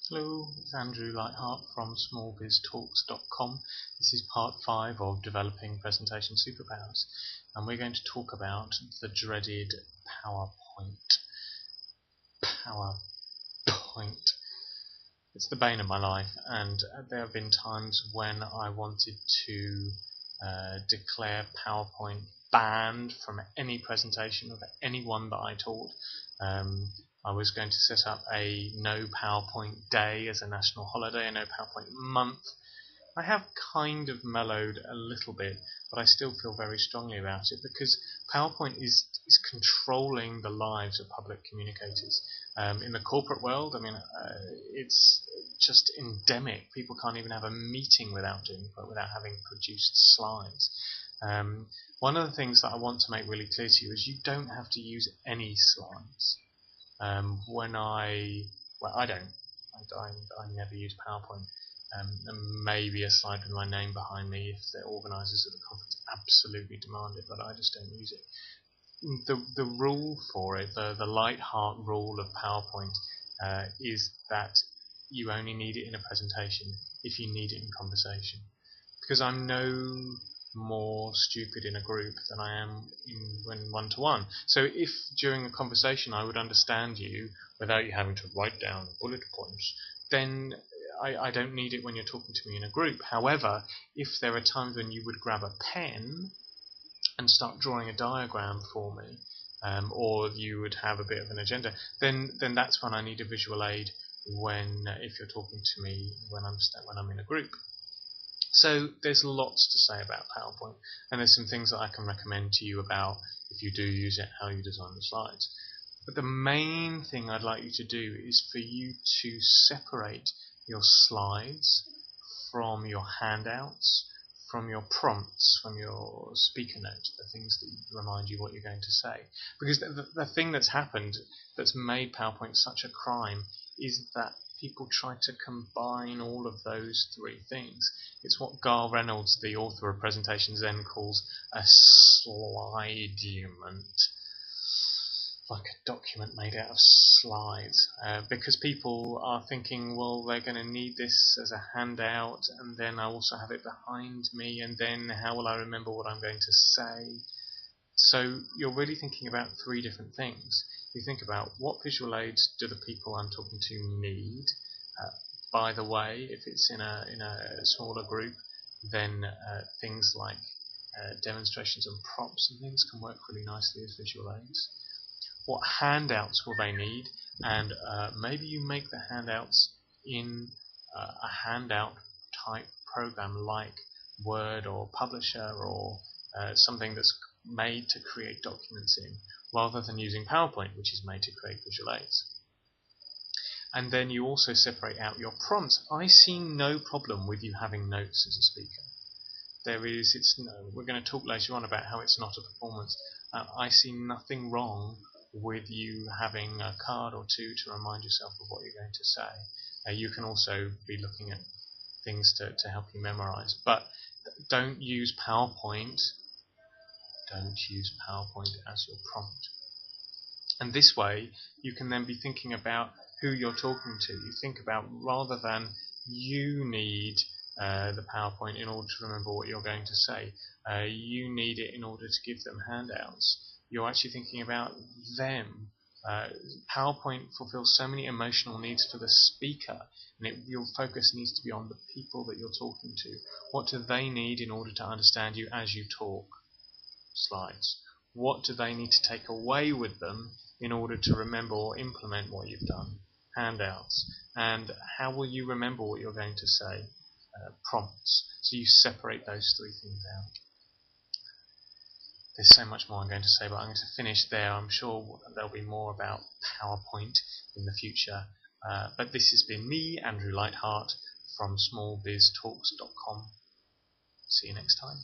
Hello, it's Andrew Lightheart from smallbiztalks.com. This is part 5 of Developing Presentation Superpowers, and we're going to talk about the dreaded PowerPoint. PowerPoint. It's the bane of my life, and there have been times when I wanted to declare PowerPoint banned from any presentation of anyone that I taught. I was going to set up a no PowerPoint day as a national holiday, a no PowerPoint month. I have kind of mellowed a little bit, but I still feel very strongly about it because PowerPoint is controlling the lives of public communicators. In the corporate world, it's just endemic. People can't even have a meeting without having produced slides. One of the things that I want to make really clear to you is you don't have to use any slides. I never use PowerPoint. And maybe a slide with my name behind me if the organisers of the conference absolutely demand it, but I just don't use it. The rule for it, the Lightheart rule of PowerPoint, is that you only need it in a presentation if you need it in conversation. Because I'm no more stupid in a group than I am when one-to-one. So if during a conversation I would understand you without you having to write down bullet points, then I don't need it when you're talking to me in a group. However, if there are times when you would grab a pen and start drawing a diagram for me, or you would have a bit of an agenda, then that's when I need a visual aid if you're talking to me when I'm in a group. So there's lots to say about PowerPoint, and there's some things that I can recommend to you about if you do use it, how you design the slides. But the main thing I'd like you to do is for you to separate your slides from your handouts, from your prompts, from your speaker notes, the things that remind you what you're going to say. Because the thing that's happened that's made PowerPoint such a crime is that people try to combine all of those three things. It's what Garl Reynolds, the author of Presentation Zen, calls a slideument, like a document made out of slides, because people are thinking, well, they're going to need this as a handout, and then I also have it behind me, and then how will I remember what I'm going to say? So you're really thinking about three different things. You think about what visual aids do the people I'm talking to need. By the way, if it's in a smaller group, then things like demonstrations and props and things can work really nicely as visual aids. What handouts will they need? And maybe you make the handouts in a handout type program like Word or Publisher or something that's made to create documents in, rather than using PowerPoint, which is made to create visual aids. And then you also separate out your prompts. I see no problem with you having notes as a speaker. We're going to talk later on about how it's not a performance. I see nothing wrong with you having a card or two to remind yourself of what you're going to say. You can also be looking at things to help you memorize. But don't use PowerPoint. Don't use PowerPoint as your prompt. And this way, you can then be thinking about who you're talking to. You think about, rather than you need the PowerPoint in order to remember what you're going to say, you need it in order to give them handouts. You're actually thinking about them. PowerPoint fulfills so many emotional needs for the speaker, and your focus needs to be on the people that you're talking to. What do they need in order to understand you as you talk? Slides. What do they need to take away with them in order to remember or implement what you've done? Handouts. And how will you remember what you're going to say? Prompts. So you separate those three things out. There's so much more I'm going to say, but I'm going to finish there. I'm sure there'll be more about PowerPoint in the future. But this has been me, Andrew Lightheart, from smallbiztalks.com. See you next time.